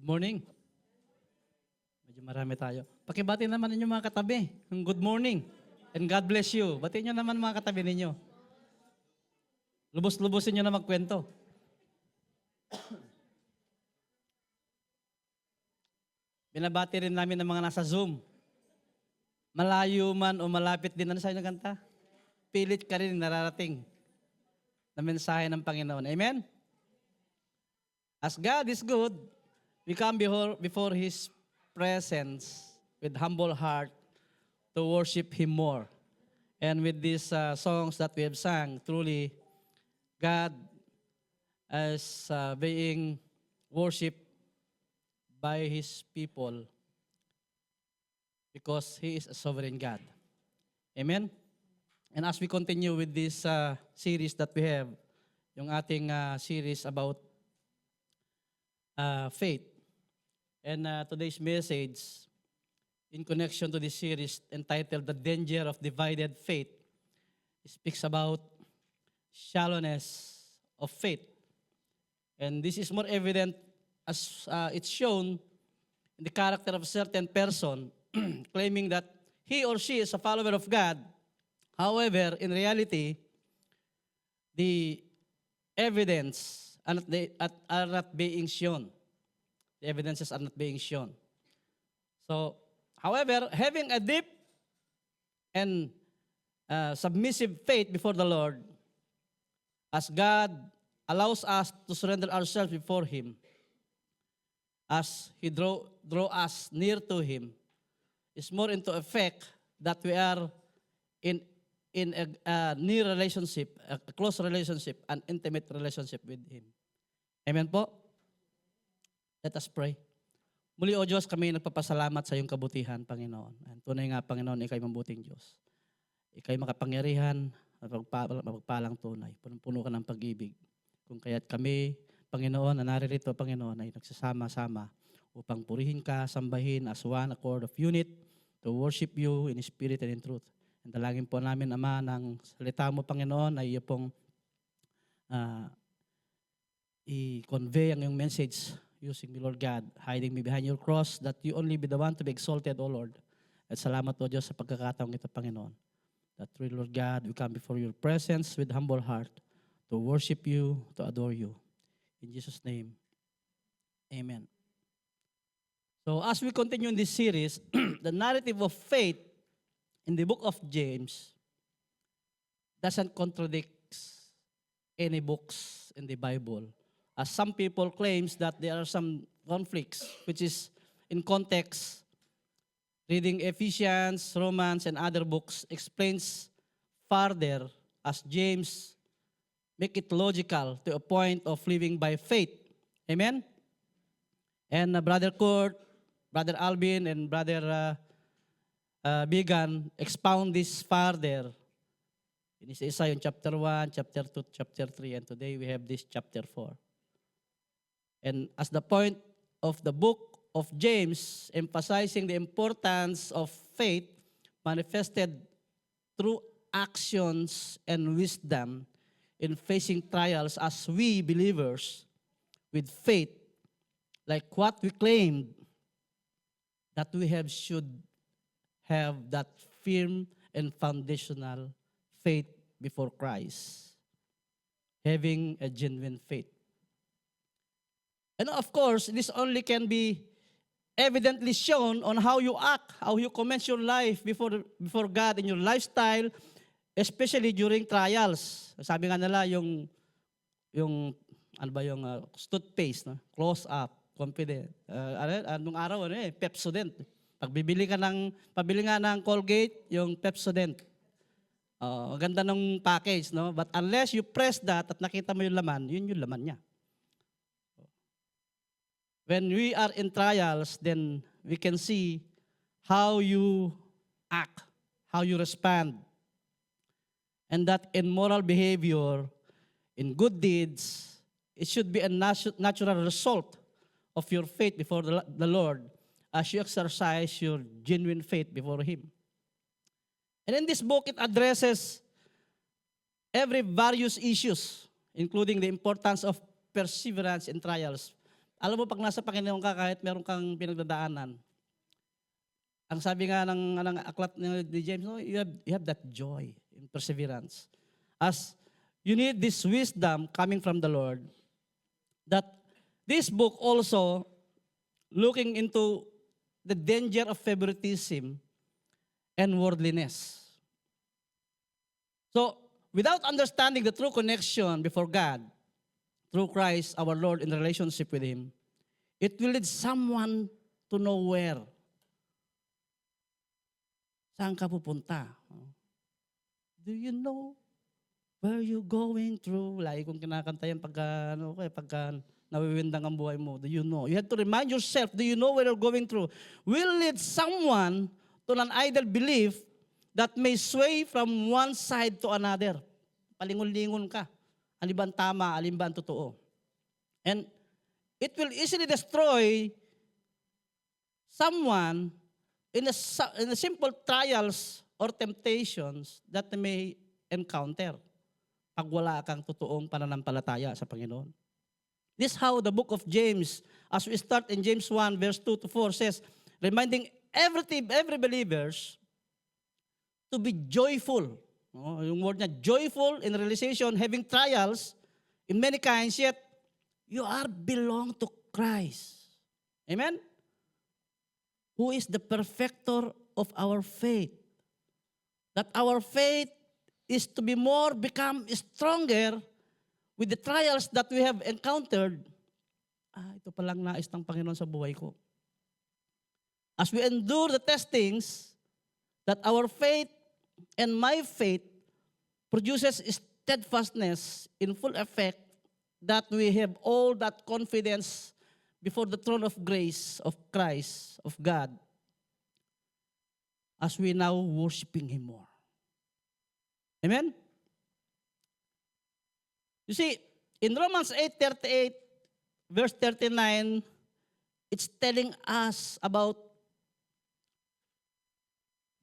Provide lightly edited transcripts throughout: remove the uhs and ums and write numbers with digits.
Morning. Medyo marami tayo. Pakibati naman ninyo mga katabi. Good morning. And God bless you. Batiin nyo naman mga katabi ninyo. Lubos-lubosin nyo na magkwento. Binabati rin namin ng mga nasa Zoom. Malayo man o malapit din. Ano sa'yo na kanta? Pilit ka rin nararating na mensahe ng Panginoon. Amen? As God is good, we come before His presence with humble heart to worship Him more. And with these songs that we have sung, truly, God is being worshipped by His people because He is a sovereign God. Amen? And as we continue with this series that we have, yung ating series about faith. And today's message, in connection to this series entitled The Danger of Divided Faith, speaks about shallowness of faith. And this is more evident as it's shown in the character of a certain person claiming that he or she is a follower of God. However, in reality, the evidence are not being shown. The evidences are not being shown. So, however, having a deep and submissive faith before the Lord, as God allows us to surrender ourselves before Him, as He draw us near to Him, is more into effect that we are in a near relationship, a close relationship, an intimate relationship with Him. Amen po? Let us pray. Muli, O Diyos, kami nagpapasalamat sa iyong kabutihan, Panginoon. And tunay nga, Panginoon, ikay mabuting Diyos. Ikay makapangyarihan at magpalang tunay. Punong-puno ka ng pag-ibig. Kung kaya't kami, Panginoon, na naririto, Panginoon, ay nagsasama-sama upang purihin ka, sambahin as one accord of unit to worship you in spirit and in truth. And dalangin po namin, Ama, ng salita mo, Panginoon, ay iyo pong i-convey ang iyong message using me, Lord God, hiding me behind your cross, that you only be the one to be exalted, O Lord. At salamat, O Diyos, sa pagkakataong ito, Panginoon. That really, Lord God, we come before your presence with humble heart to worship you, to adore you. In Jesus' name, amen. So as we continue in this series, the narrative of faith in the book of James doesn't contradict any books in the Bible. As some people claims that there are some conflicts, which is in context, reading Ephesians, Romans, and other books explains further as James make it logical to a point of living by faith. Amen? And Brother Kurt, Brother Alvin, and Brother Bigan expound this further. In Isaiah chapter 1, chapter 2, chapter 3, and today we have this chapter 4. And as the point of the book of James, emphasizing the importance of faith manifested through actions and wisdom in facing trials as we believers with faith, like what we claimed that we should have that firm and foundational faith before Christ, having a genuine faith. And of course, this only can be evidently shown on how you act, how you commence your life before God in your lifestyle, especially during trials. Sabi nga nila yung toothpaste, no? Close up, confident. Anong araw, Pepsodent. Pabili nga ng Colgate, yung Pepsodent. Ganda ng package, no? But unless you press that at nakita mo yung laman, yun yung laman niya. When we are in trials, then we can see how you act, how you respond. And that in moral behavior, in good deeds, it should be a natural result of your faith before the Lord as you exercise your genuine faith before Him. And in this book, it addresses every various issues, including the importance of perseverance in trials. Alam mo, pag nasa Panginoon ka, kahit meron kang pinagdadaanan, ang sabi nga ng aklat ni James, no, you have that joy and perseverance. As you need this wisdom coming from the Lord, that this book also looking into the danger of favoritism and worldliness. So, without understanding the true connection before God, through Christ our Lord in relationship with Him, it will lead someone to nowhere. Saan ka pupunta? Do you know where you going through? Lagi kong kinakanta yan pagka nawiwindang ang buhay mo. Do you know? You have to remind yourself, do you know where you're going through? Will lead someone to an idle belief that may sway from one side to another. Palingon-lingon ka. Alin ba ang tama, alin ba ang totoo? And it will easily destroy someone in a simple trials or temptations that they may encounter pag wala kang totoong pananampalataya sa Panginoon. This is how the book of James, as we start in James 1 verse 2 to 4 says, reminding every believers to be joyful. Yung word niya, joyful in realization, having trials in many kinds, yet you are belong to Christ. Amen? Who is the perfecter of our faith. That our faith is to be become stronger with the trials that we have encountered. Ito palang nais ng Panginoon sa buhay ko. As we endure the testings, that our faith and my faith produces steadfastness in full effect, that we have all that confidence before the throne of grace of Christ, of God, as we now worshiping Him more. Amen? You see, in Romans 8:38, verse 39, it's telling us about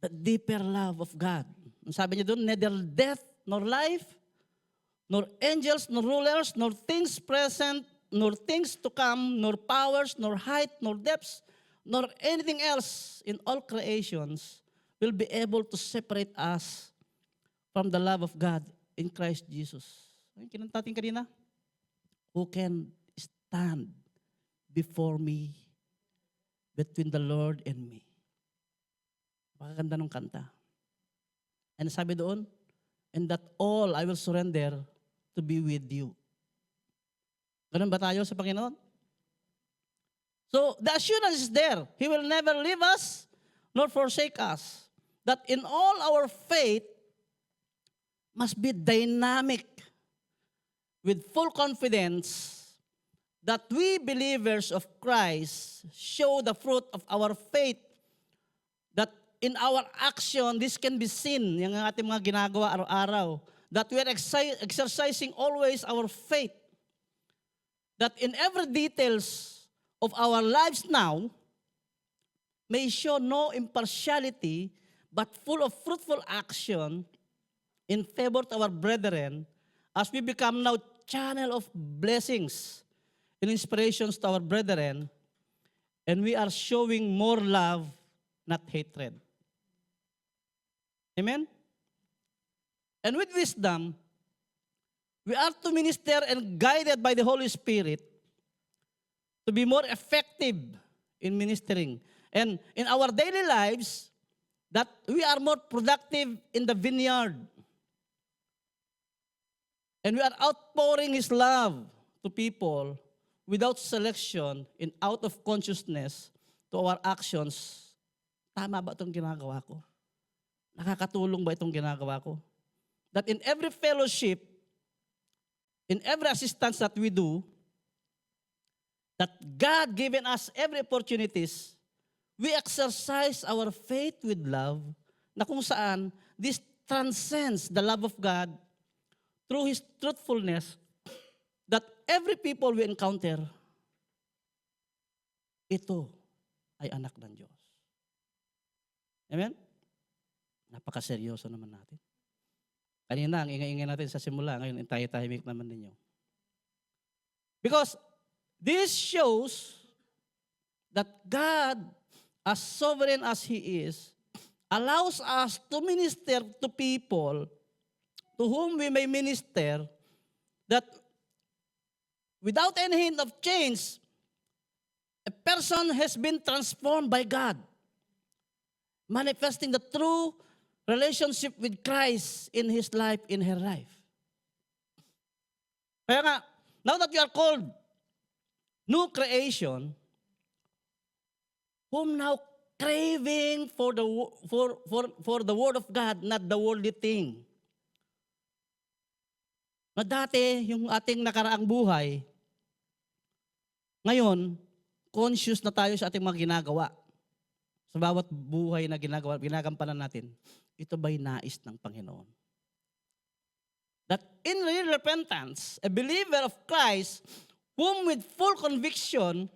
the deeper love of God. Sabi niya doon, neither death nor life, nor angels, nor rulers, nor things present, nor things to come, nor powers, nor height, nor depths, nor anything else in all creations will be able to separate us from the love of God in Christ Jesus. Ay, kinanta natin kanina. Who can stand before me, between the Lord and me? Pakaganda ng kanta. And sabi doon, and that all I will surrender to be with you. Ganun ba tayo sa Panginoon? So, the assurance is there. He will never leave us nor forsake us. That in all our faith must be dynamic with full confidence that we believers of Christ show the fruit of our faith, that in our action, this can be seen, yung ating mga ginagawa araw-araw, that we are exercising always our faith, that in every details of our lives now may show no impartiality, but full of fruitful action in favor to our brethren, as we become now channel of blessings and inspirations to our brethren, and we are showing more love, not hatred. Amen? And with wisdom, we are to minister and guided by the Holy Spirit to be more effective in ministering. And in our daily lives, that we are more productive in the vineyard. And we are outpouring His love to people without selection and out of consciousness to our actions. Tama ba itong ginagawa ko? Nakakatulong ba itong ginagawa ko? That in every fellowship, in every assistance that we do, that God given us every opportunities, we exercise our faith with love, na kung saan this transcends the love of God through His truthfulness, that every people we encounter, ito ay anak ng Diyos. Amen? Napakaseryoso naman natin. Kanina, ang ingay-ingay natin sa simula, ngayon tayo-tahimik naman ninyo. Because This shows that God, as sovereign as He is, allows us to minister to people to whom we may minister, that without any hint of change, a person has been transformed by God, manifesting the true relationship with Christ in his life, in her life. Kaya nga, now that you are called new creation, whom now craving for the word of God, not the worldly thing. Na dati, yung ating nakaraang buhay, ngayon, conscious na tayo sa ating mga ginagawa. Sa bawat buhay na ginagampanan natin, ito ba'y nais ng Panginoon? That in real repentance, a believer of Christ, whom with full conviction,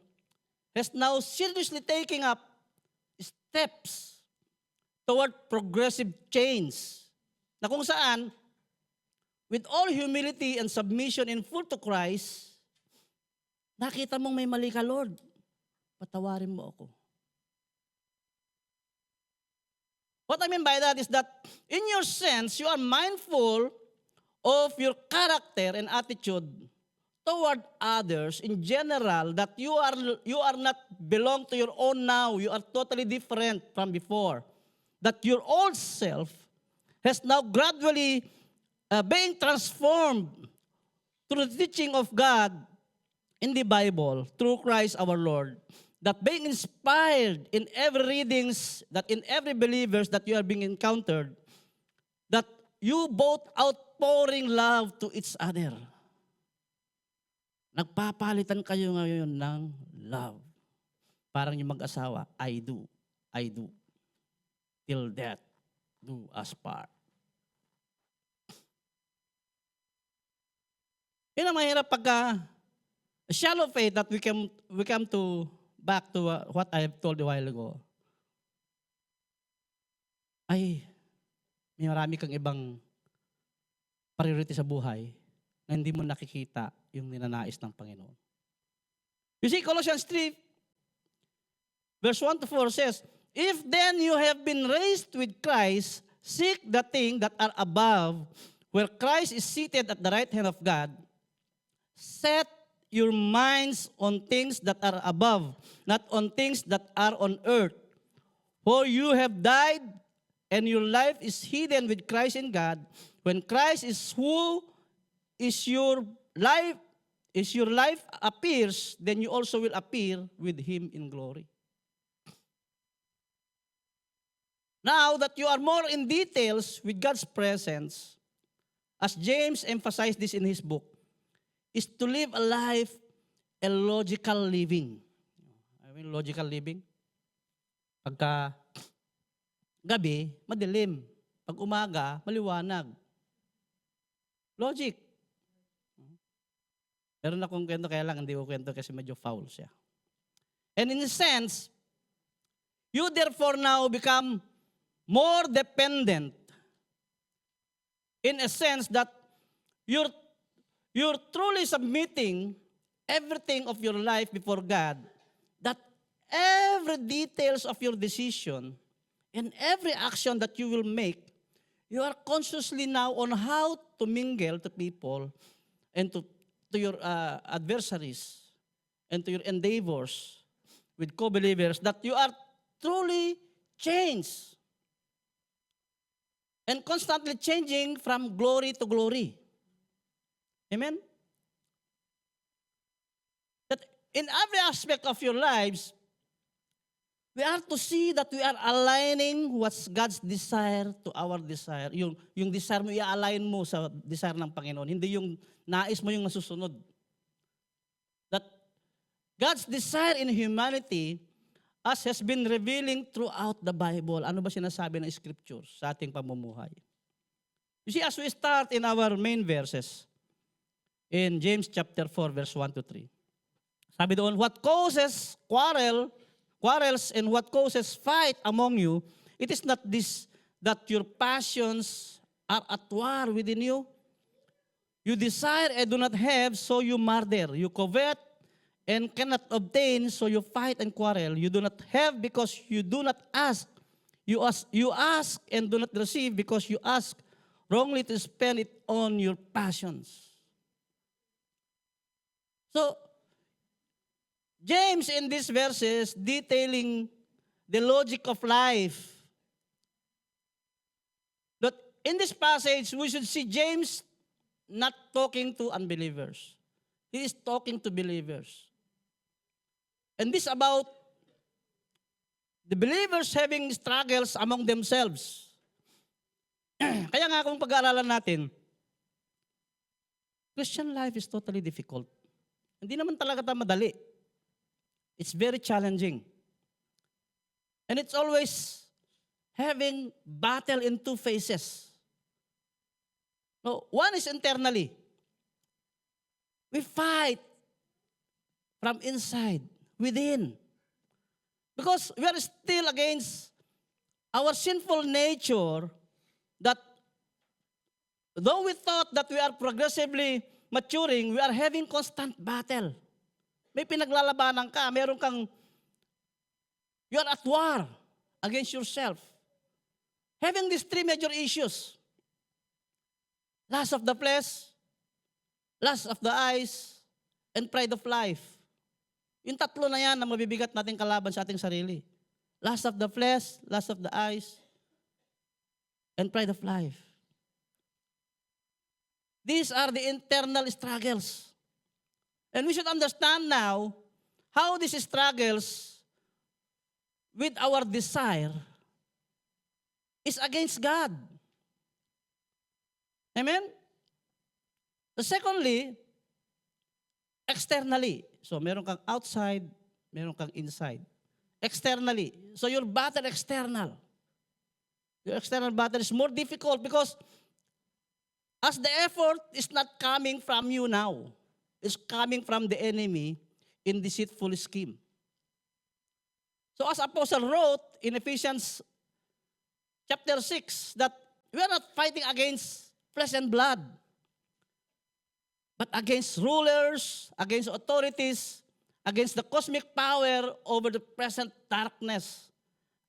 has now seriously taking up steps toward progressive change. Na kung saan, with all humility and submission in full to Christ, nakita mong may mali ka, Lord, patawarin mo ako. What I mean by that is that in your sense, you are mindful of your character and attitude toward others in general, that you are not belong to your own now. You are totally different from before. That your old self has now gradually being transformed through the teaching of God in the Bible, through Christ our Lord. That being inspired in every readings, that in every believers that you are being encountered, that you both outpouring love to each other. Nagpapalitan kayo ngayon ng love. Parang yung mag-asawa, I do. Till death do us part. Yun ang mahirap pagka shallow faith that we come to back to what I have told a while ago. Ay, may marami kang ibang priority sa buhay na hindi mo nakikita yung ninanais ng Panginoon. You see, Colossians 3, verse 1 to 4 says, if then you have been raised with Christ, seek the things that are above, where Christ is seated at the right hand of God. Set your minds on things that are above, not on things that are on earth. For you have died, and your life is hidden with Christ in God. When Christ is who is your life appears, then you also will appear with Him in glory. Now that you are more in details with God's presence, as James emphasized this in his book, is to live a life, a logical living. I mean, logical living. Pagka gabi, madilim. Pag umaga, maliwanag. Logic. Meron akong kwento, kaya lang hindi ko kwento kasi medyo foul siya. And in a sense, you therefore now become more dependent. In a sense that you're truly submitting everything of your life before God, that every details of your decision and every action that you will make, you are consciously now on how to mingle to people and to your adversaries and to your endeavors with co-believers, that you are truly changed and constantly changing from glory to glory. Amen? That in every aspect of your lives, we are to see that we are aligning what's God's desire to our desire. Yung desire mo, i-align mo sa desire ng Panginoon. Hindi yung nais mo yung nasusunod. That God's desire in humanity, as has been revealing throughout the Bible. Ano ba sinasabi ng Scriptures sa ating pamumuhay? You see, as we start in our main verses, in James chapter 4, verse 1 to 3. Sabi doon, what causes quarrels and what causes fight among you, it is not this, that your passions are at war within you. You desire and do not have, so you murder. You covet and cannot obtain, so you fight and quarrel. You do not have because you do not ask. You ask and do not receive because you ask wrongly to spend it on your passions. So, James in these verses detailing the logic of life. That in this passage, we should see James not talking to unbelievers. He is talking to believers. And this about the believers having struggles among themselves. Kaya nga kung pag-aaralan natin, Christian life is totally difficult. Hindi naman talaga madali. It's very challenging. And it's always having battle in two phases. No, one is internally. We fight from inside, within. Because we are still against our sinful nature that though we thought that we are progressively maturing, we are having constant battle. May pinaglalabanan ka, meron kang, you are at war against yourself. Having these three major issues, lust of the flesh, lust of the eyes, and pride of life. Yung tatlo na yan na mabibigat nating kalaban sa ating sarili. Lust of the flesh, lust of the eyes, and pride of life. These are the internal struggles. And we should understand now how these struggles with our desire is against God. Amen? So secondly, externally. So meron kang outside, meron kang inside. Externally. So your battle external. Your external battle is more difficult because as the effort is not coming from you now, it's coming from the enemy in deceitful scheme. So as Apostle wrote in Ephesians chapter 6, that we are not fighting against flesh and blood, but against rulers, against authorities, against the cosmic power over the present darkness,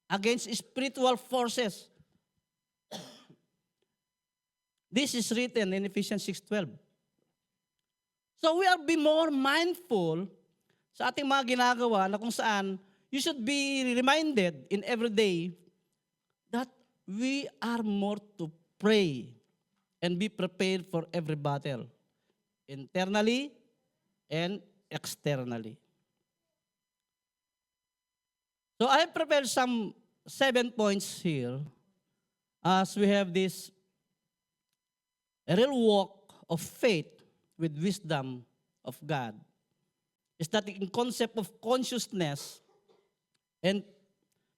against spiritual forces. This is written in Ephesians 6:12. So we are be more mindful sa ating mga ginagawa na kung saan you should be reminded in every day that we are more to pray and be prepared for every battle, internally and externally. So I have prepared some 7 points here as we have this a real walk of faith with wisdom of God. Is that in concept of consciousness and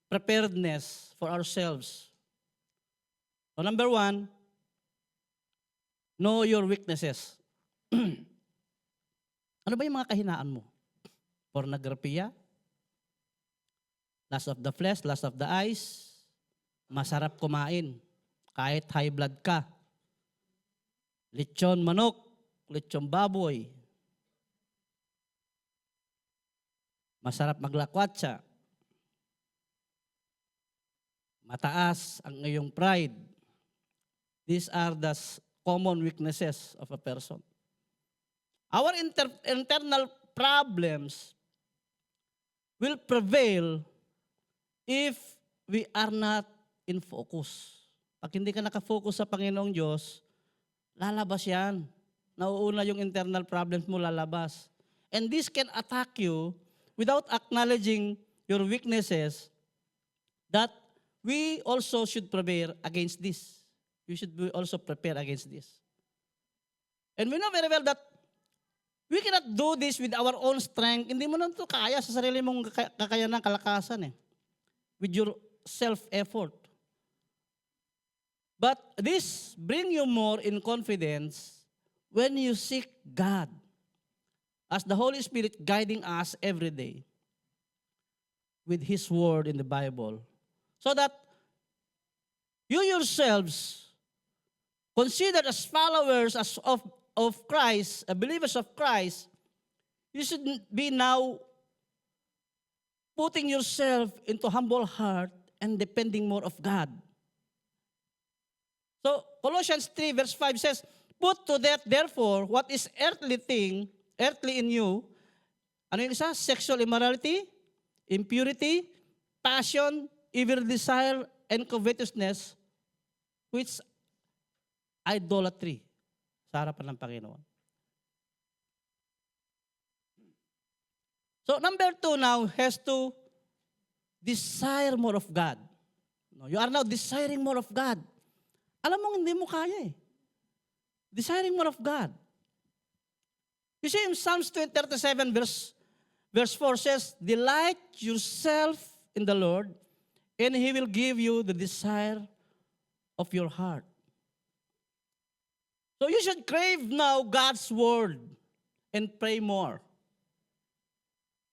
preparedness for ourselves. So number 1, know your weaknesses. Ano ba yung mga kahinaan mo? Pornography, lust of the flesh, lust of the eyes, masarap kumain, kahit high blood ka, lechon manok, lechon baboy, masarap maglakwatsa, mataas ang iyong pride. These are the common weaknesses of a person. Our internal problems will prevail if we are not in focus. Pag hindi ka nakafocus sa Panginoong Diyos, lalabas yan. Nauuna yung internal problems mo, lalabas. And this can attack you without acknowledging your weaknesses, that we also should prepare against this. We should also prepare against this. And we know very well that we cannot do this with our own strength. Hindi mo na ito kaya sa sarili mong kakayanan, kalakasan with your self-effort. But this bring you more in confidence when you seek God as the Holy Spirit guiding us every day with His Word in the Bible, so that you yourselves, considered as followers of Christ, believers of Christ, You should be now putting yourself into humble heart and depending more of God. So Colossians 3 verse 5 says, put to death therefore what is earthly in you. Ano yung isa? Sexual immorality, impurity, passion, evil desire, and covetousness, which idolatry sa harapan ng Panginoon. So number 2 now has to desire more of God. No, you are now desiring more of God. Alam mo, hindi mo kaya eh. Desiring more of God. You see in Psalms 37 verse 4 says, delight yourself in the Lord, and He will give you the desire of your heart. So you should crave now God's word and pray more.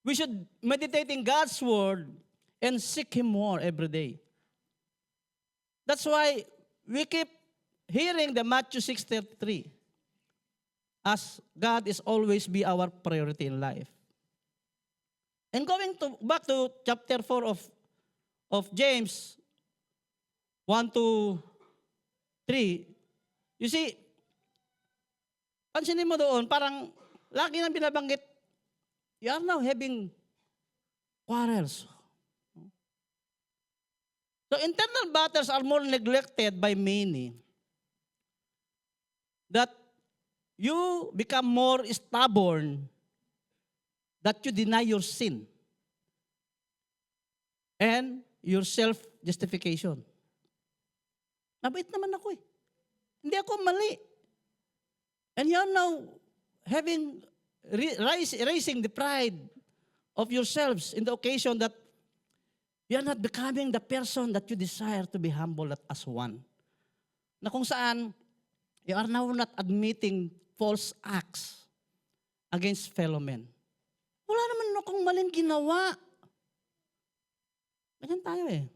We should meditate in God's word and seek Him more every day. That's why we keep hearing the Matthew 6:33, as God is always be our priority in life. And going back to chapter 4 of James 1 to 3, you see, pansinin mo doon, parang lagi nang binabanggit, you are now having quarrels. So internal battles are more neglected by many, that you become more stubborn, that you deny your sin and your self-justification. Mabait naman ako eh. Hindi ako mali. And you are now having raising the pride of yourselves in the occasion that you are not becoming the person that you desire to be humble as one. Na kung saan, you are now not admitting false acts against fellow men. Wala naman akong maling ginawa. Ganyan tayo eh.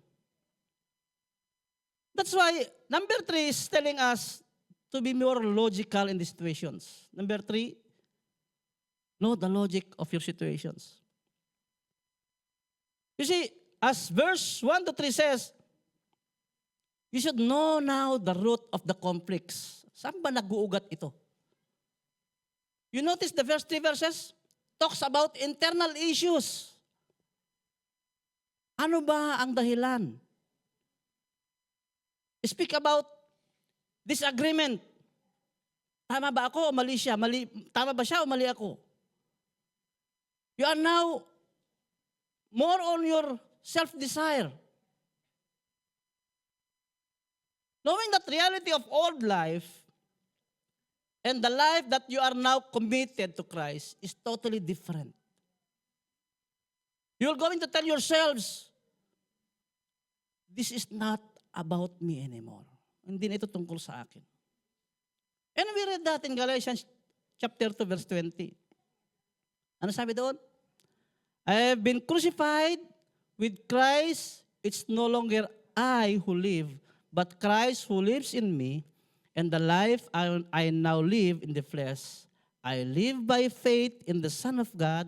That's why, number 3 is telling us to be more logical in these situations. Number 3, know the logic of your situations. You see, as verse 1 to 3 says, you should know now the root of the conflicts. Saan ba nag-uugat ito? You notice the first 3 verses? Talks about internal issues. Ano ba ang dahilan? Speak about disagreement. Tama ba ako o mali siya? Tama ba siya o mali ako? You are now more on your self-desire. Knowing that reality of old life and the life that you are now committed to Christ is totally different. You're going to tell yourselves, this is not about me anymore. Hindi na ito tungkol sa akin. And we read that in Galatians chapter 2 verse 20. Ano sabi doon? I have been crucified with Christ. It's no longer I who live, but Christ who lives in me. And the life I now live in the flesh, I live by faith in the Son of God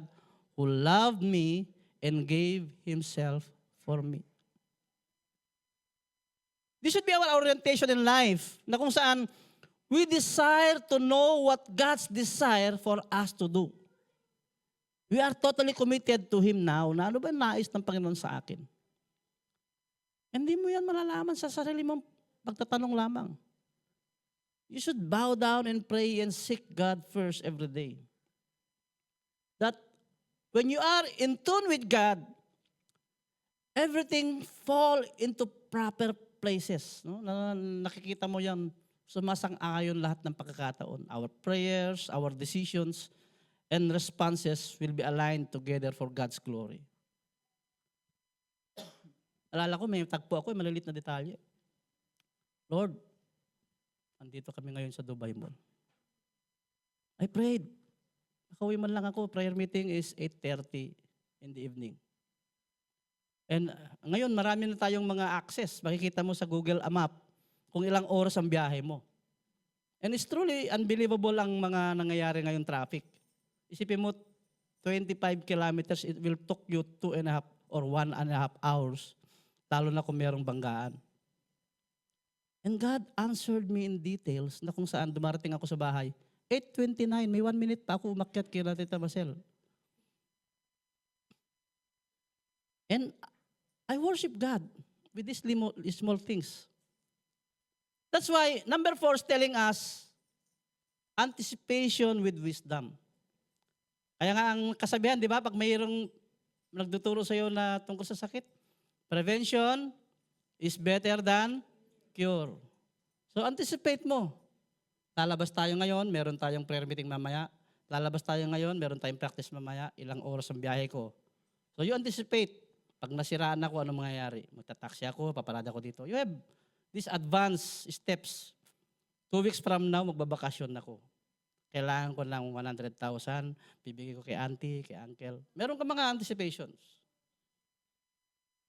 who loved me and gave Himself for me. This should be our orientation in life, na kung saan we desire to know what God's desire for us to do. We are totally committed to Him now, na ano ba nais ng Panginoon sa akin? Hindi mo yan malalaman sa sarili mong pagtatanong lamang. You should bow down and pray and seek God first every day. That when you are in tune with God, everything fall into proper places. No? Nakikita mo yan, sumasang-ayon lahat ng pagkakataon. Our prayers, our decisions, and responses will be aligned together for God's glory. Alala ko, may tagpo ako, maliliit na detalye. Lord, andito kami ngayon sa Dubai Mall. I prayed. Nakauwi man lang ako, prayer meeting is 8:30 in the evening. And ngayon, marami na tayong mga access. Makikita mo sa Google Map kung ilang oras ang biyahe mo. And it's truly unbelievable ang mga nangyayari ngayon traffic. Isipin mo, 25 kilometers, it will took you 2.5 or 1.5 hours, lalo na kung merong banggaan. And God answered me in details na kung saan dumarating ako sa bahay. 8:29, may 1 minute pa ako umakyat kila Tita Marcel. And I worship God with these small things. That's why number 4 is telling us anticipation with wisdom. Kaya nga ang kasabihan, di ba, pag mayroong nagtuturo sa iyo na tungkol sa sakit, prevention is better than cure. So anticipate mo. Lalabas tayo ngayon, meron tayong prayer meeting mamaya. Lalabas tayo ngayon, meron tayong practice mamaya. Ilang oras ang biyahe ko. So you anticipate. Pag nasiraan ako, ano mangyayari? Magta-taxi ako, paparada ko dito. You have these advanced steps. 2 weeks from now, magbabakasyon ako. Kailangan ko ng 100,000, bibigay ko kay auntie, kay uncle. Meron ka mga anticipations.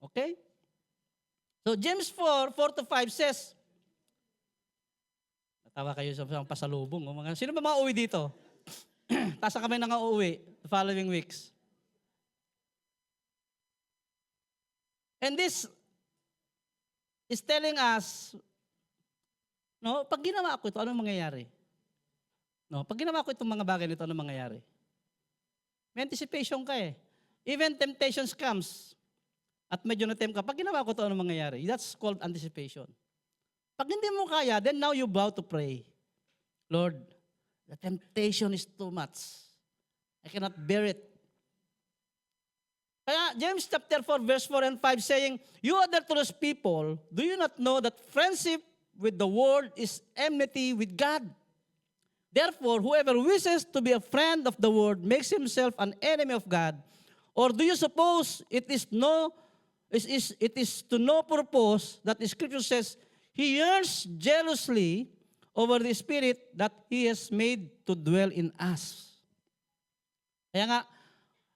Okay? So James 4:4-5 says, natawa kayo sa pasalubong. Sino ba mga uwi dito? Tasa kami nang uuwi the following weeks. And this is telling us, no, pag ginawa ko ito, anong mangyayari? No, pag ginawa ko itong mga bagay nito, anong mangyayari? May anticipation ka eh. Even temptations comes, at medyo na-tempt ka, pag ginawa ko ito, anong mangyayari? That's called anticipation. Pag hindi mo kaya, then now you bow to pray. Lord, the temptation is too much. I cannot bear it. Kaya James chapter 4 verse 4 and 5 saying, you adulterous people, do you not know that friendship with the world is enmity with God? Therefore, whoever wishes to be a friend of the world makes himself an enemy of God. Or do you suppose it is to no purpose that the scripture says, he yearns jealously over the Spirit that He has made to dwell in us. Kaya nga,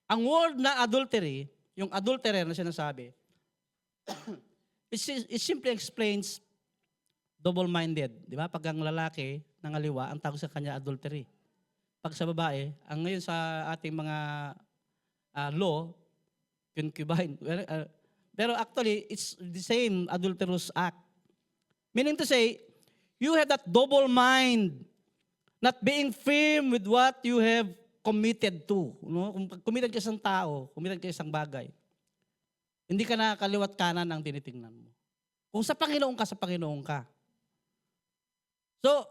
ang word na adultery, yung adulterer na sinasabi, it simply explains double-minded. Di ba? Pag ang lalaki nangaliwa, ang tawag sa kanya adultery. Pag sa babae, ang ngayon sa ating mga law, concubine. Pero actually, it's the same adulterous act. Meaning to say, you have that double mind, not being firm with what you have committed to. No? Kung committed ka isang tao, committed ka isang bagay, hindi ka na kaliwat kanan ang tinitingnan mo. Kung sa Panginoon ka, sa Panginoon ka. So,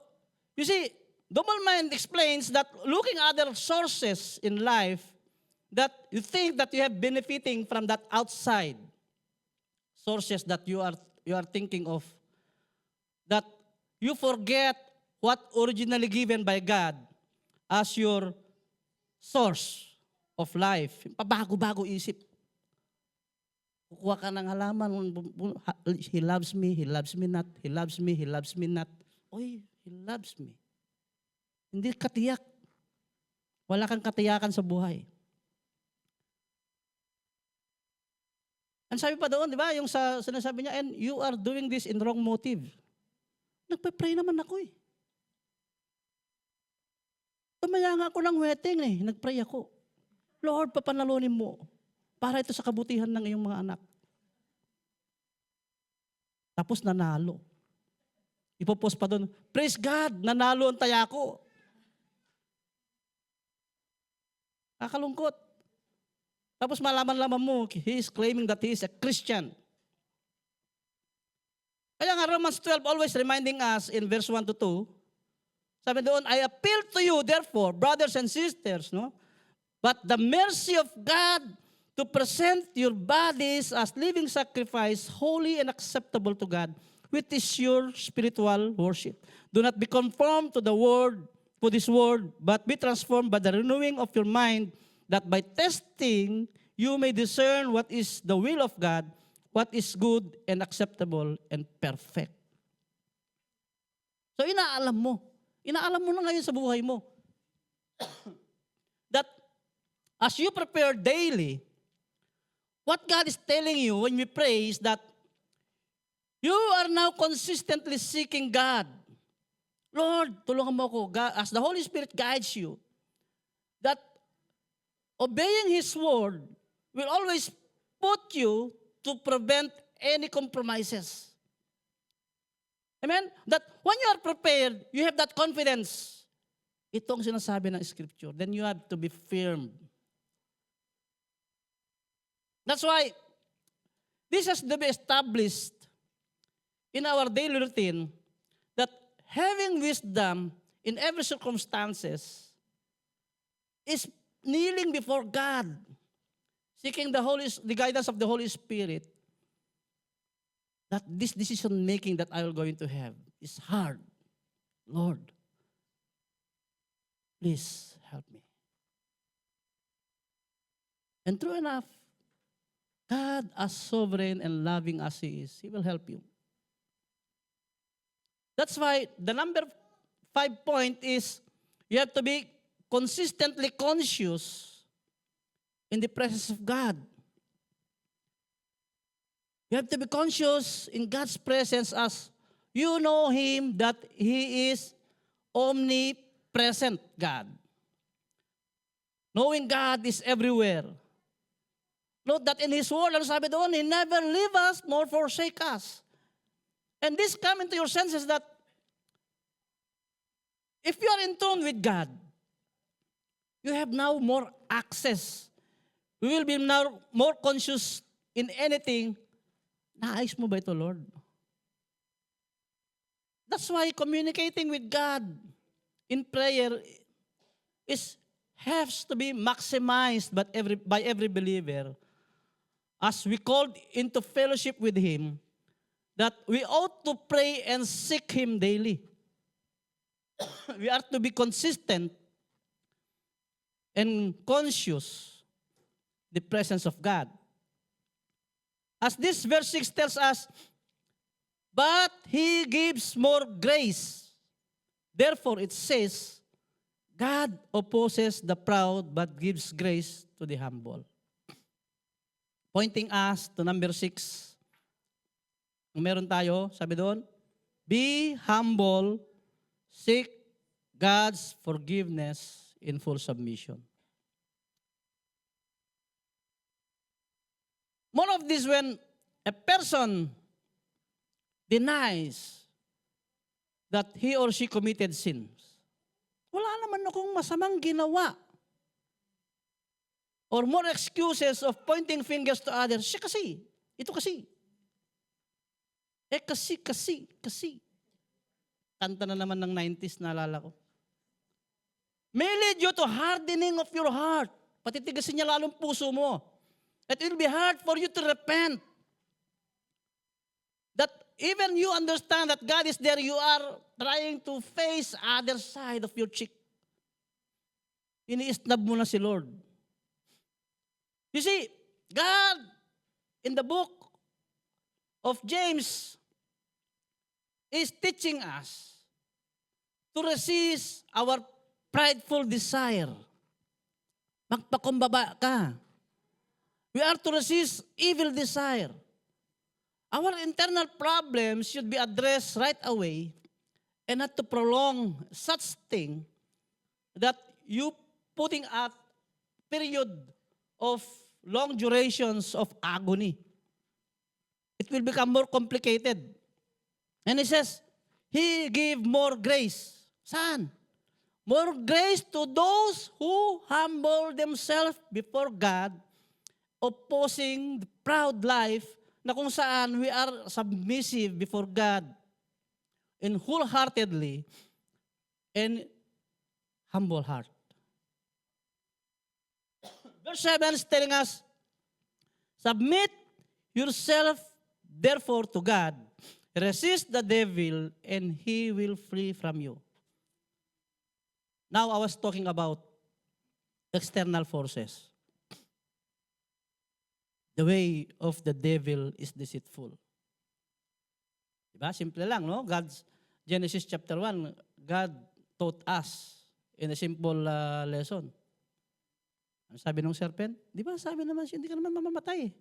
you see, double mind explains that looking at other sources in life, that you think that you have benefiting from that outside sources that you are thinking of, that you forget what originally given by God as your source of life. Pabago-bago isip. Kukuha ka ng halaman, he loves me not, he loves me not. Oy, he loves me. Hindi katiyak. Wala kang katiyakan sa buhay. Ang sabi pa doon, di ba, yung sinasabi niya, and you are doing this in wrong motive. Nagpe-pray naman ako eh. Tumaya nga ako ng wedding eh. Nagpray ako. Lord, papanalunin mo para ito sa kabutihan ng iyong mga anak. Tapos nanalo. Ipopost pa doon, praise God, nanalo ang taya ko. Kakalungkot. Tapos malaman-laman mo, he is claiming that he is a Christian. Kaya nga Romans 12 always reminding us in verse 1-2, sabi doon, I appeal to you, therefore, brothers and sisters, no? But the mercy of God to present your bodies as living sacrifice, holy and acceptable to God, which is your spiritual worship. Do not be conformed to this world, but be transformed by the renewing of your mind, that by testing you may discern what is the will of God, what is good and acceptable and perfect. So inaalam mo na ngayon sa buhay mo that as you prepare daily, what God is telling you when we pray is that you are now consistently seeking God. Lord, tulungan mo ako. God, as the Holy Spirit guides you, that obeying His word will always put you to prevent any compromises. Amen? That when you are prepared, you have that confidence. Ito ang sinasabi ng Scripture. Then you have to be firm. That's why this has to be established in our daily routine that having wisdom in every circumstances is kneeling before God, seeking the guidance of the Holy Spirit, that this decision-making that I will going to have is hard. Lord, please help me. And true enough, God, as sovereign and loving as He is, He will help you. That's why the number 5 point is you have to be consistently conscious in the presence of God. You have to be conscious in God's presence as you know Him that He is omnipresent God. Knowing God is everywhere. Note that in His word, ano sabi doon, He never leave us nor forsake us. And this come into your senses that if you are in tune with God, you have now more access. You will be now more conscious in anything. Naayos mo ba ito, Lord? That's why communicating with God in prayer has to be maximized by every believer. As we called into fellowship with Him, that we ought to pray and seek Him daily. We are to be consistent and conscious the presence of God. As this verse 6 tells us, but He gives more grace. Therefore it says, God opposes the proud but gives grace to the humble. Pointing us to number 6. Meron tayo, sabi doon, be humble, seek God's forgiveness in full submission. More of this when a person denies that he or she committed sins. Wala naman akong masamang ginawa. Or more excuses of pointing fingers to others. Siya kasi. Ito kasi. Kasi. Kanta na naman ng 90s, naalala ko. May lead you to hardening of your heart. Patitigasin niya lalong puso mo. It will be hard for you to repent. That even you understand that God is there, you are trying to face other side of your cheek. Ini-snub mo na si Lord. You see, God, in the book of James, is teaching us to resist our prideful desire. Magpakumbaba ka. We are to resist evil desire. Our internal problems should be addressed right away and not to prolong such thing that you putting a period of long durations of agony. It will become more complicated. And He says, He gave more grace. Saan? More grace to those who humble themselves before God, opposing the proud life na kung saan we are submissive before God and wholeheartedly and humble heart. Verse 7 is telling us, submit yourself therefore to God, resist the devil, and he will flee from you. Now I was talking about external forces. The way of the devil is deceitful. Diba? Simple lang, no? Genesis chapter 1, God taught us in a simple lesson. Ano sabi ng serpent? Di ba sabi naman siya, hindi ka naman mamamatay.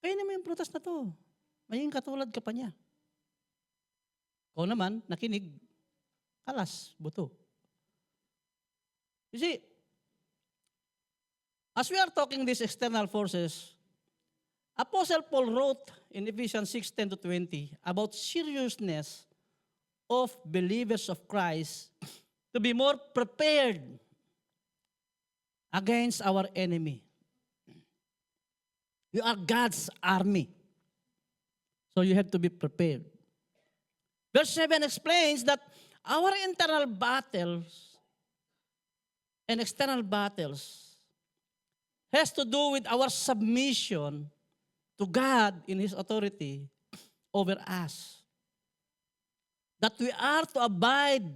Kainin mo yung prutas na to. Maging katulad ka pa niya. Ikaw naman, nakinig, kalas, buto. You see, As we are talking these external forces, Apostle Paul wrote in Ephesians 6:10-20 about seriousness of believers of Christ to be more prepared against our enemy. You are God's army. So you have to be prepared. Verse 7 explains that our internal battles and external battles has to do with our submission to God in His authority over us. That we are to abide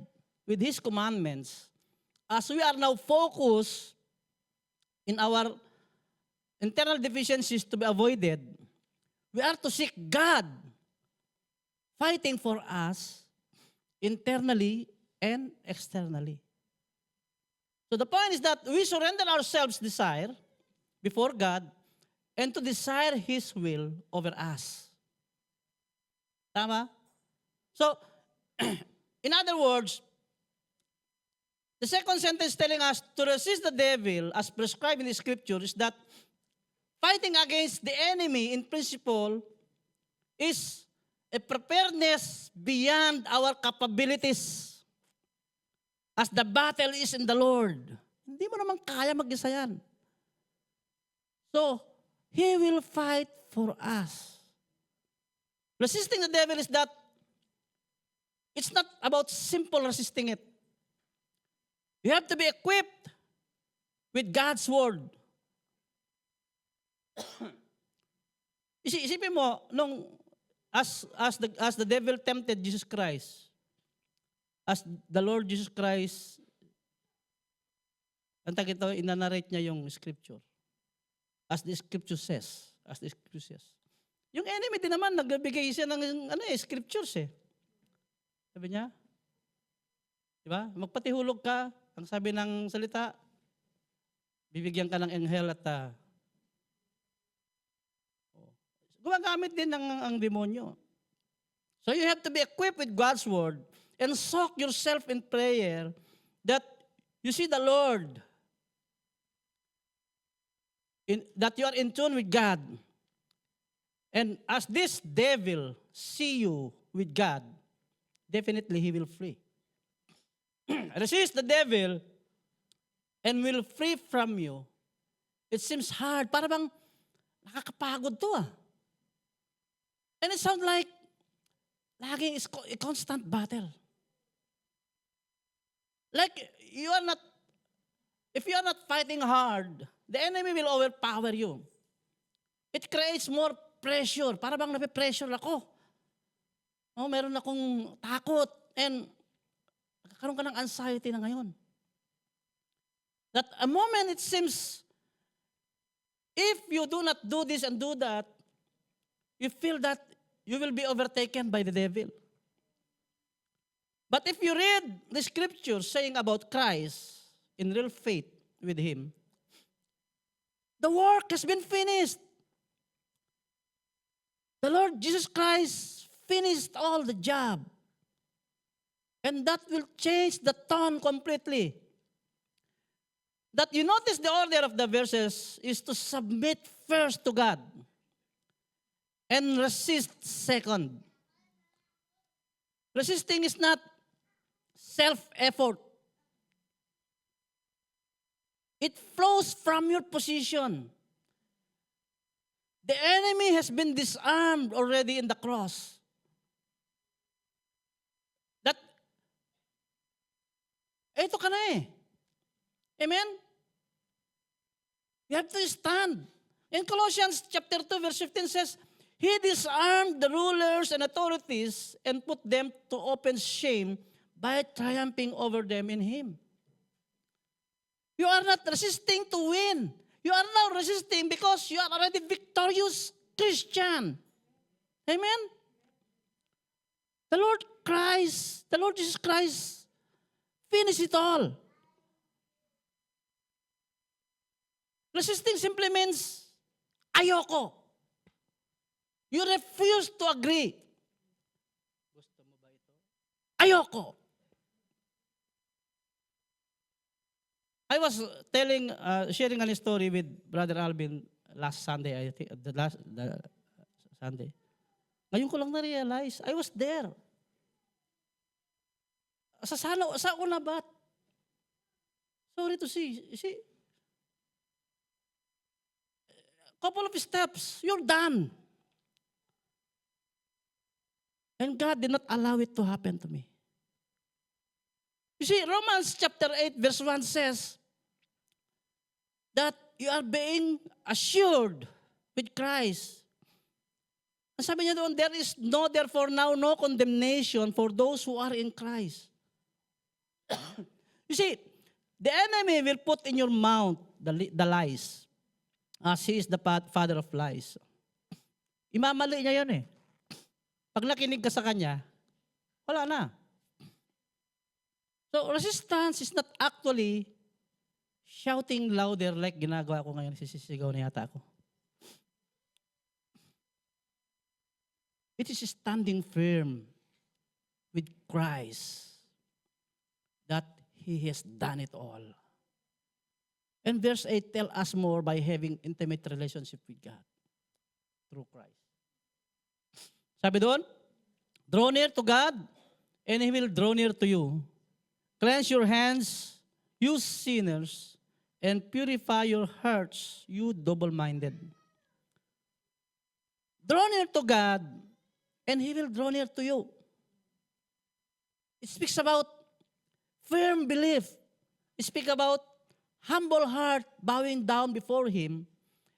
with His commandments as we are now focused in our internal deficiencies to be avoided. We are to seek God fighting for us internally and externally. So the point is that we surrender ourselves desire before God and to desire His will over us. Tama? So, in other words, the second sentence telling us to resist the devil as prescribed in the scripture is that fighting against the enemy in principle is a preparedness beyond our capabilities as the battle is in the Lord. Hindi mo naman kaya mag-isa yan. So, He will fight for us. Resisting the devil is that it's not about simple resisting it. You have to be equipped with God's word. Isipin mo, as the devil tempted Jesus Christ, as the Lord Jesus Christ, inanarrate niya yung scripture. As the scripture says. Yung enemy din naman, nagbibigay siya ng scriptures eh. Sabi niya, di ba? Magpatihulog ka, ang sabi ng salita, bibigyan ka ng anghel at gumagamit din ang demonyo. So you have to be equipped with God's word and soak yourself in prayer that you see the Lord, that you are in tune with God. And as this devil see you with God, definitely he will flee. Resist the devil and will free from you. It seems hard. Para bang nakakapagod to And it sounds like laging is a constant battle. Like if you are not fighting hard, the enemy will overpower you. It creates more pressure. Para bang nape-pressure ako. Meron akong takot and nagkakaroon ka ng anxiety na ngayon. That a moment it seems, if you do not do this and do that, you feel that you will be overtaken by the devil. But if you read the scriptures saying about Christ in real faith with Him, the work has been finished. The Lord Jesus Christ finished all the job. And that will change the tone completely. That you notice the order of the verses is to submit first to God and resist second. Resisting is not self-effort. It flows from your position. The enemy has been disarmed already in the cross. That, ito ka na Amen? You have to stand. In Colossians chapter 2 verse 15 says, He disarmed the rulers and authorities and put them to open shame by triumphing over them in Him. You are not resisting to win. You are now resisting because you are already victorious Christian. Amen? The Lord Jesus Christ, finished it all. Resisting simply means, ayoko. You refuse to agree. Gusto mo ba ito? Ayoko. I was sharing a story with Brother Alvin last Sunday, I think, the Sunday. Ngayon ko lang na-realize, I was there. Sa una bat? Sorry to see. You see, couple of steps, you're done. And God did not allow it to happen to me. You see, Romans chapter 8 verse 1 says that you are being assured with Christ. Ang sabi niya doon, there is therefore now no condemnation for those who are in Christ. You see, the enemy will put in your mouth the lies, as he is the father of lies. Imamali niya yan eh. Pag nakinig ka sa kanya, wala na. So resistance is not actually shouting louder like ginagawa ko ngayon, sisisigaw na yata ako. It is standing firm with Christ that He has done it all. And verse 8 tell us more by having intimate relationship with God through Christ. Sabi doon, draw near to God and He will draw near to you. Cleanse your hands, you sinners, and purify your hearts, you double-minded. Draw near to God and He will draw near to you. It speaks about firm belief. It speaks about humble heart bowing down before Him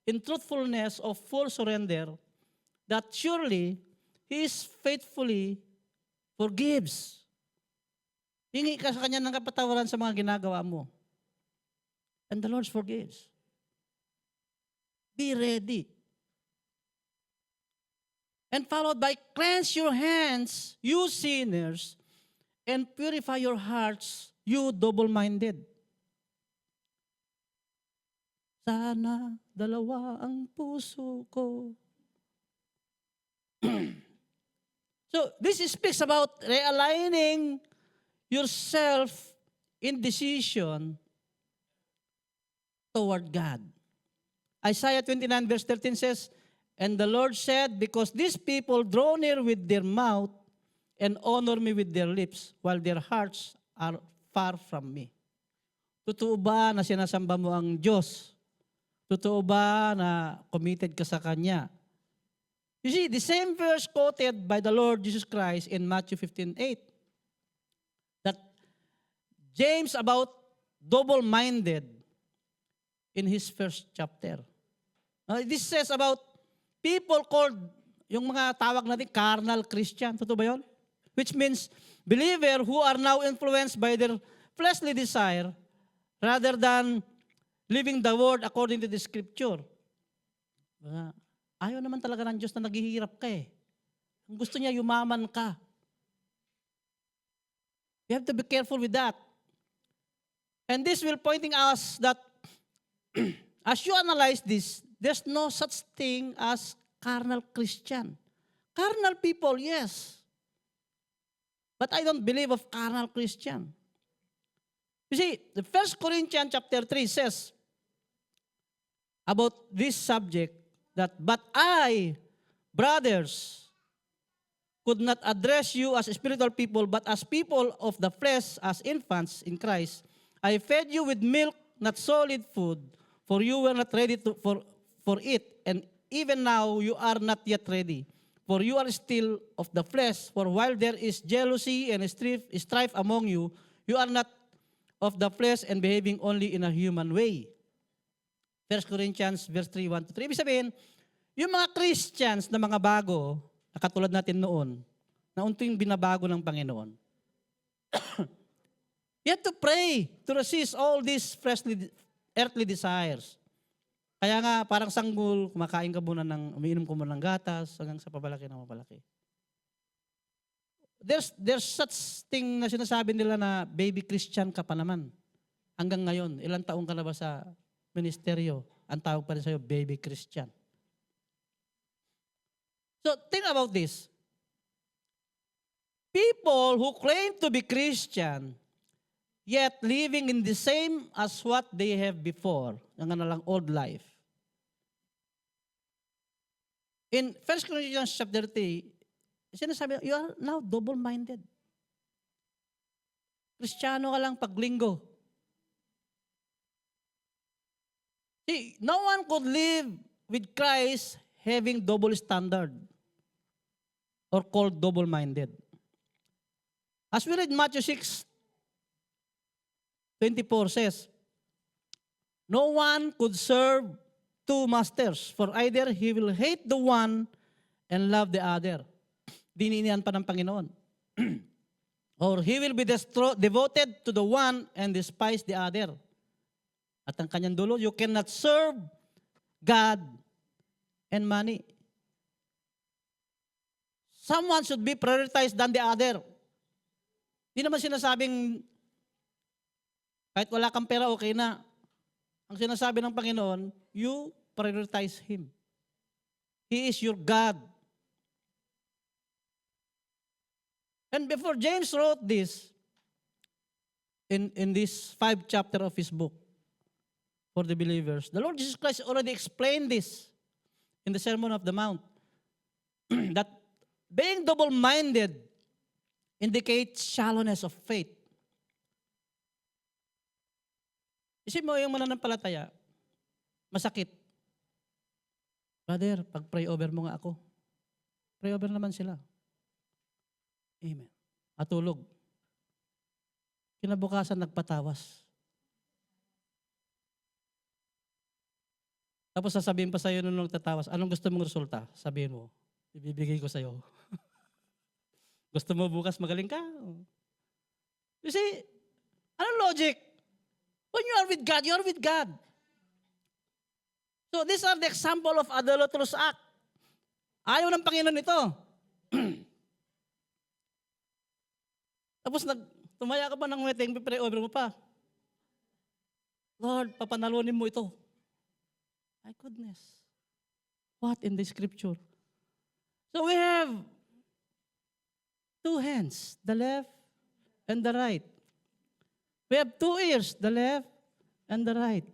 in truthfulness of full surrender that surely He is faithfully forgives. Hingi ka sa Kanya ng kapatawaran sa mga ginagawa mo. And the Lord forgives. Be ready. And followed by, cleanse your hands, you sinners, and purify your hearts, you double-minded. Sana dalawa ang puso ko. So, this speaks about realigning yourself in decision toward God. Isaiah 29 verse 13 says, and the Lord said, because these people draw near with their mouth and honor me with their lips, while their hearts are far from me. Totoo ba na sinasamba mo ang Diyos? Totoo ba na committed ka sa Kanya? You see, the same verse quoted by the Lord Jesus Christ in Matthew 15:8, that James about double-minded in his first chapter. This says about people called, yung mga tawag natin, carnal Christian. Totoo ba yun? Which means believer who are now influenced by their fleshly desire rather than living the word according to the scripture. Ayaw naman talaga ng Diyos na naghihirap ka eh. Ang gusto niya, yumaman ka. You have to be careful with that. And this will pointing us that as you analyze this, there's no such thing as carnal Christian. Carnal people, yes. But I don't believe of carnal Christian. You see, the 1 Corinthians chapter 3 says about this subject that, but I, brothers, could not address you as spiritual people, but as people of the flesh, as infants in Christ. I fed you with milk, not solid food, for you were not ready for it, and even now you are not yet ready. For you are still of the flesh, for while there is jealousy and strife among you, you are not of the flesh and behaving only in a human way. 1 Corinthians verse 3, 1-3. Ibig sabihin, yung mga Christians na mga bago, na katulad natin noon, na unting binabago ng Panginoon, you have to pray to resist all these earthly desires. Kaya nga, parang sanggol, kumakain ka muna umiinom ka muna ng gatas, hanggang sa papalaki na mapalaki. There's such thing na sinasabi nila na baby Christian ka pa naman. Hanggang ngayon, ilang taong ka na ba sa ministeryo? Ang tawag pa rin sa'yo, baby Christian. So, think about this. People who claim to be Christian yet living in the same as what they have before. Yung lang old life. In 1 Corinthians chapter 3, sinasabi, you are now double-minded. Kristiyano ka lang paglinggo. See, no one could live with Christ having double standard or called double-minded. As we read Matthew 6:24 says, no one could serve two masters, for either he will hate the one and love the other. Dininihan pa ng Panginoon. Or he will be devoted to the one and despise the other. At ang kanyang dulo, you cannot serve God and money. Someone should be prioritized than the other. Di naman sinasabing kahit wala kang pera, okay na. Ang sinasabi ng Panginoon, you prioritize Him. He is your God. And before James wrote this, in this 5th chapter of his book, for the believers, the Lord Jesus Christ already explained this in the Sermon of the Mount, that being double-minded indicates shallowness of faith. Isip mo yung mananampalataya, masakit. Brother, pag-pray over mo nga ako. Pray over naman sila. Amen. Atulog. Kinabukasan nagpatawas. Tapos sasabihin pa sa'yo nung nagtatawas, anong gusto mong resulta? Sabihin mo, ibibigay ko sa'yo. Gusto mo bukas magaling ka? You see, anong logic? When you are with God, you are with God. So these are the example of adulterous act. Ayaw ng Panginoon ito. Tapos tumaya ka pa ng wedding, pipray over mo pa. Lord, papanalunin mo ito. My goodness. What in the scripture? So we have two hands, the left and the right. We have two ears, the left and the right.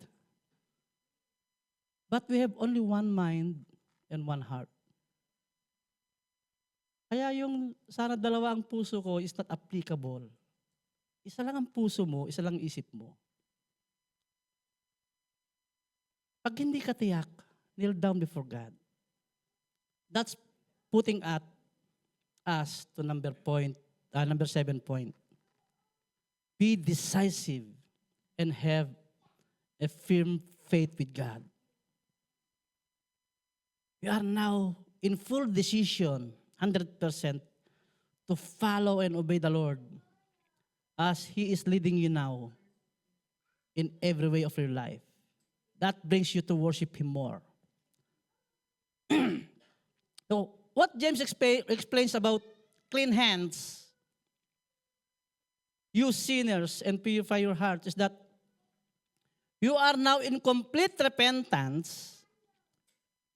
But we have only one mind and one heart. Kaya yung sana dalawa ang puso ko is not applicable. Isa lang ang puso mo, isa lang ang isip mo. Pag hindi ka tiyak, kneel down before God. That's putting us to number 7 point. Be decisive and have a firm faith with God. You are now in full decision, 100%, to follow and obey the Lord as He is leading you now in every way of your life. That brings you to worship Him more. So, what James explains about clean hands, you sinners, and purify your heart is that you are now in complete repentance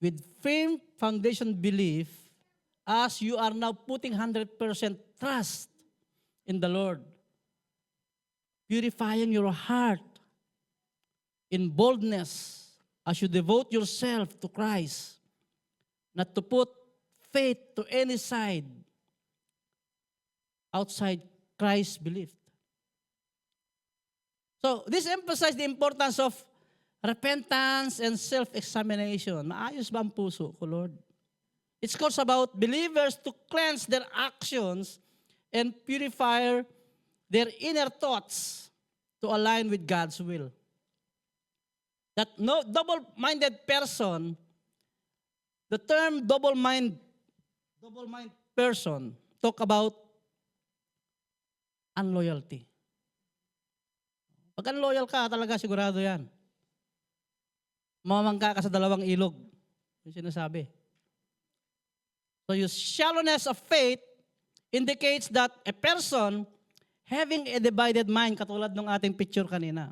with firm foundation belief as you are now putting 100% trust in the Lord. Purifying your heart in boldness as you devote yourself to Christ, not to put faith to any side outside Christ's belief. So, this emphasizes the importance of repentance and self-examination. Maayos ba ang puso ko, Lord? It's calls about believers to cleanse their actions and purify their inner thoughts to align with God's will. That no double-minded person, the term double-minded person, talk about unloyalty. Pag unloyal ka, talaga sigurado yan. Mamangka ka sa dalawang ilog. Yung sinasabi. So yung shallowness of faith indicates that a person having a divided mind, katulad ng ating picture kanina.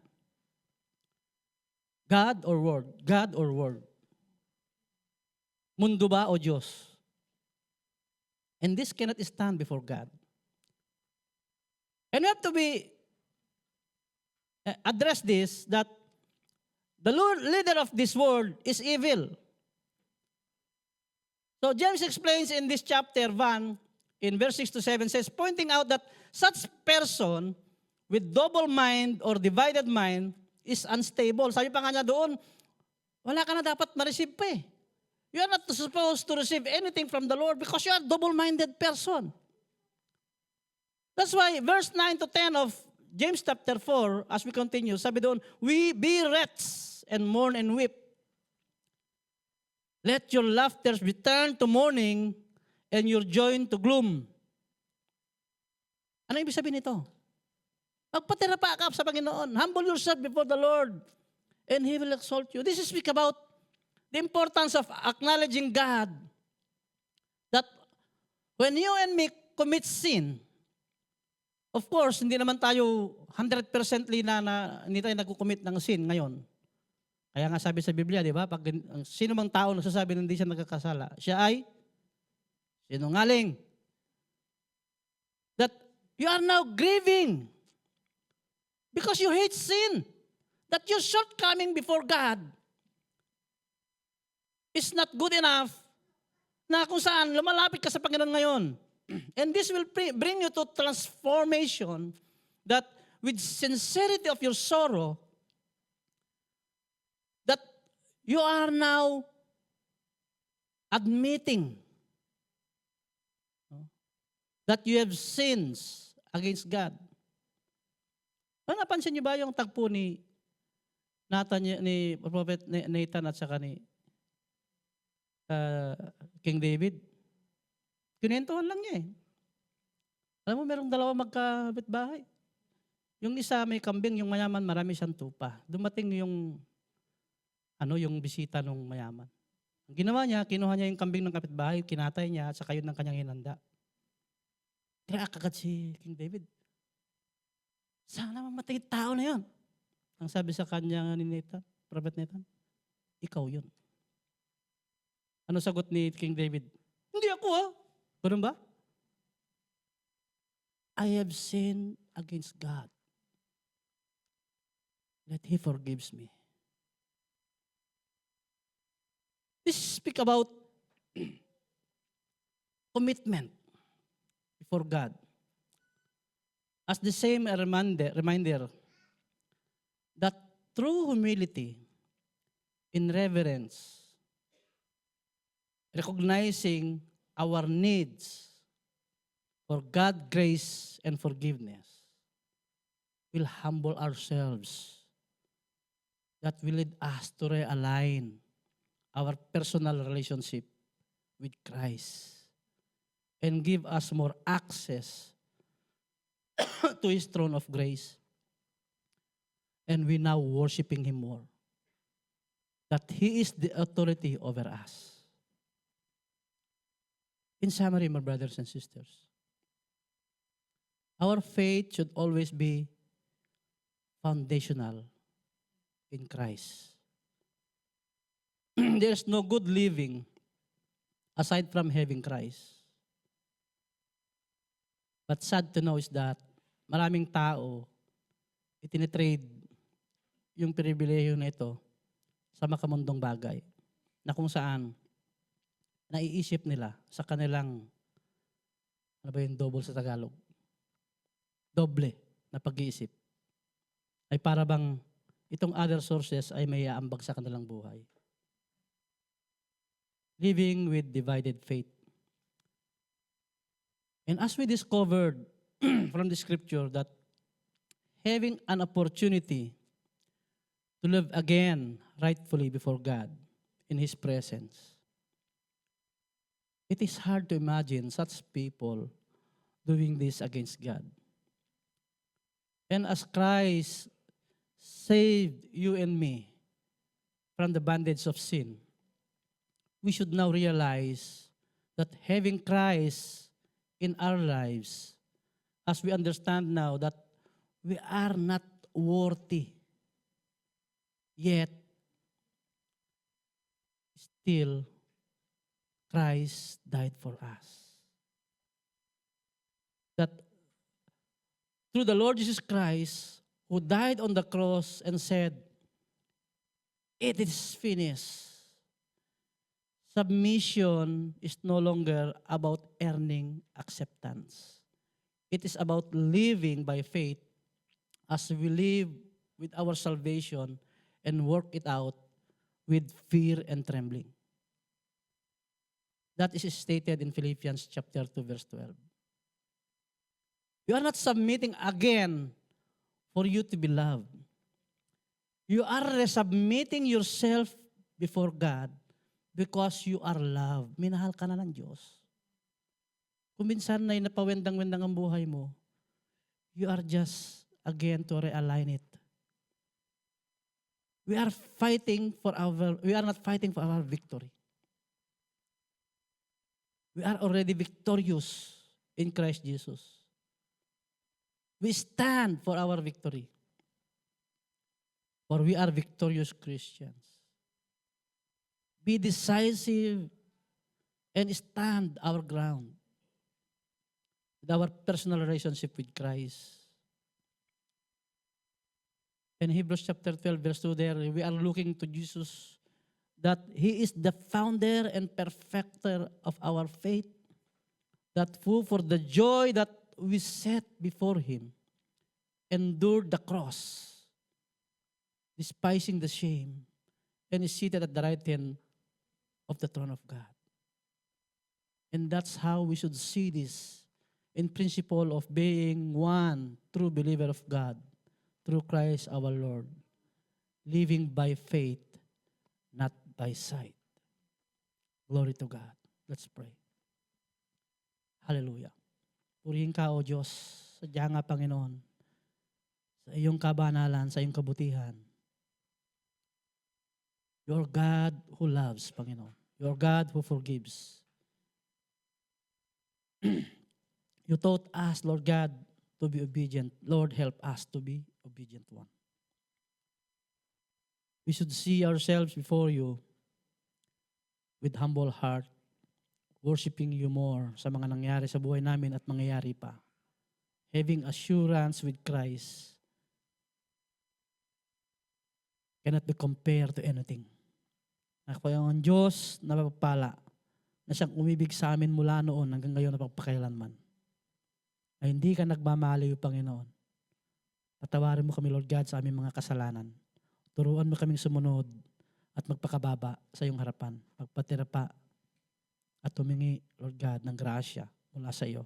God or Word? God or Word? Mundo ba o Diyos? And this cannot stand before God. And we have to be address this, that the leader of this world is evil. So James explains in this chapter 1, in verse 6 to 7, says, pointing out that such person with double mind or divided mind is unstable. Sabi pa nga niya doon, wala ka na dapat ma-receive pa eh. You are not supposed to receive anything from the Lord because you are a double-minded person. That's why verse 9 to 10 of James chapter 4, as we continue, sabi doon, we be wretched and mourn and weep. Let your laughter be turned to mourning and your joy to gloom. Ano ibig sabihin nito? Magpatira pa ka sa Panginoon. Humble yourself before the Lord and He will exalt you. This is speak about the importance of acknowledging God. That when you and me commit sin, of course, hindi naman tayo 100% hindi tayo nagkukommit ng sin ngayon. Kaya nga sabi sa Biblia, di ba, pag sino mang tao nagsasabi na hindi siya nagkakasala, siya ay sinungaling. That you are now grieving because you hate sin. That your shortcoming before God is not good enough na kung saan lumalapit ka sa Panginoon ngayon. And this will bring you to transformation that with sincerity of your sorrow, that you are now admitting that you have sins against God. Napansin niyo ba yung tagpo ni Prophet Nathan at saka ni King David? Kinentuhan lang niya eh. Alam mo, merong dalawa magkapitbahay. Yung isa may kambing, yung mayaman, marami siyang tupa. Dumating yung bisita nung mayaman. Ang ginawa niya, kinuha niya yung kambing ng kapitbahay, kinatay niya, at saka yun ng kanyang hinanda. Kaya kagad si King David, sana mamatay tao na yun. Ang sabi sa kanya ni Nathan, Prophet Nathan, ikaw yun. Ano sagot ni King David? Hindi ako ha. Ganun ba? I have sinned against God. That He forgives me. This speak about commitment before God. As the same reminder that true humility in reverence, recognizing our needs for God's grace and forgiveness will humble ourselves. That will lead us to realign our personal relationship with Christ and give us more access to His throne of grace. And we now worshiping Him more. That He is the authority over us. In summary, my brothers and sisters, our faith should always be foundational in Christ. There's no good living aside from having Christ. But sad to know is that maraming tao itinitrade yung pribilehiyo na ito sa makamundong bagay na kung saan naiisip nila sa kanilang, ano ba yung double sa Tagalog? Doble na pag-iisip. Ay para bang itong other sources ay may aambag sa kanilang buhay. Living with divided faith. And as we discovered from the scripture that having an opportunity to live again rightfully before God in His presence, it is hard to imagine such people doing this against God. And as Christ saved you and me from the bondage of sin, we should now realize that having Christ in our lives, as we understand now that we are not worthy, yet still Christ died for us. That through the Lord Jesus Christ, who died on the cross and said, "It is finished." Submission is no longer about earning acceptance. It is about living by faith as we live with our salvation and work it out with fear and trembling. That is stated in Philippians chapter 2, verse 12. You are not submitting again for you to be loved. You are resubmitting yourself before God because you are loved. Minahal ka na ng Diyos. Kung minsan na napawendang-wendang ang buhay mo, you are just again to realign it. We are not fighting for our victory. We are already victorious in Christ Jesus. We stand for our victory. For we are victorious Christians. Be decisive and stand our ground with our personal relationship with Christ. In Hebrews chapter 12, verse 2 there, we are looking to Jesus that He is the founder and perfecter of our faith, that who for the joy that we set before Him endured the cross, despising the shame, and is seated at the right hand of the throne of God. And that's how we should see this in principle of being one true believer of God through Christ our Lord, living by faith, not by sight. Glory to God. Let's pray. Hallelujah. Purihin ka, O Diyos, sadya nga, Panginoon, sa iyong kabanalan, sa iyong kabutihan. Your God who loves, Panginoon. Your God who forgives. You taught us, Lord God, to be obedient. Lord, help us to be obedient one. We should see ourselves before you with humble heart, worshiping you more sa mga nangyari sa buhay namin at mangyayari pa. Having assurance with Christ cannot be compared to anything. Ako ang Diyos na mapagpala na siyang umibig sa amin mula noon hanggang ngayon na pagpakailanman. Ay hindi ka nagmamaliw, Panginoon. Patawarin mo kami, Lord God, sa aming mga kasalanan. Turuan mo kaming sumunod at magpakababa sa iyong harapan. Magpatira pa at humingi, Lord God, ng grasya mula sa iyo.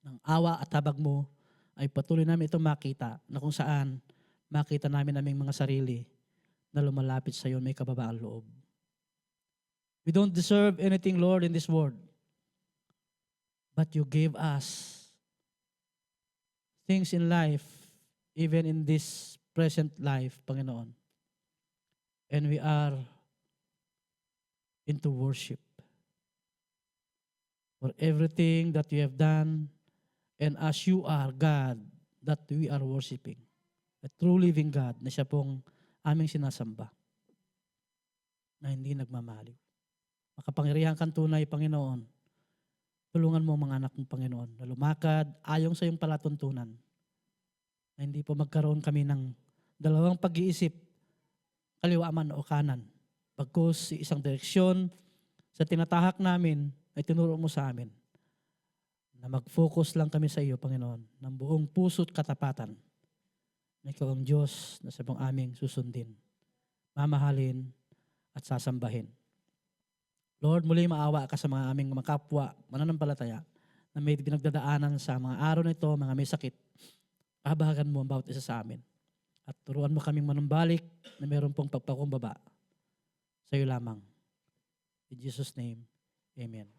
Ng awa at habag mo ay patuloy namin ito makita na kung saan makita namin aming mga sarili na lumalapit sa iyo may kababaang loob. We don't deserve anything, Lord, in this world. But you gave us things in life, even in this present life, Panginoon. And we are into worship. For everything that you have done, and as you are God, that we are worshiping. A true living God na siya pong aming sinasamba na hindi nagmamaliw. Makapangyarihan kang tunay, Panginoon. Tulungan mo mga anak mong Panginoon na lumakad ayon sa iyong palatuntunan na hindi po magkaroon kami ng dalawang pag-iisip, kaliwa man o kanan. Pagkus isang direksyon sa tinatahak namin ay tinuro mo sa amin na mag-focus lang kami sa iyo, Panginoon, ng buong puso't katapatan na ikaw ang Diyos na sabang aming susundin, mamahalin at sasambahin. Lord, muli maawa ka sa mga aming mga kapwa, mananampalataya, na may pinagdadaanan sa mga araw na ito, mga may sakit. Pahabagan mo ang bawat isa sa amin. At turuan mo kaming manumbalik na mayroon pong pagpakumbaba sa iyo lamang. In Jesus' name, Amen.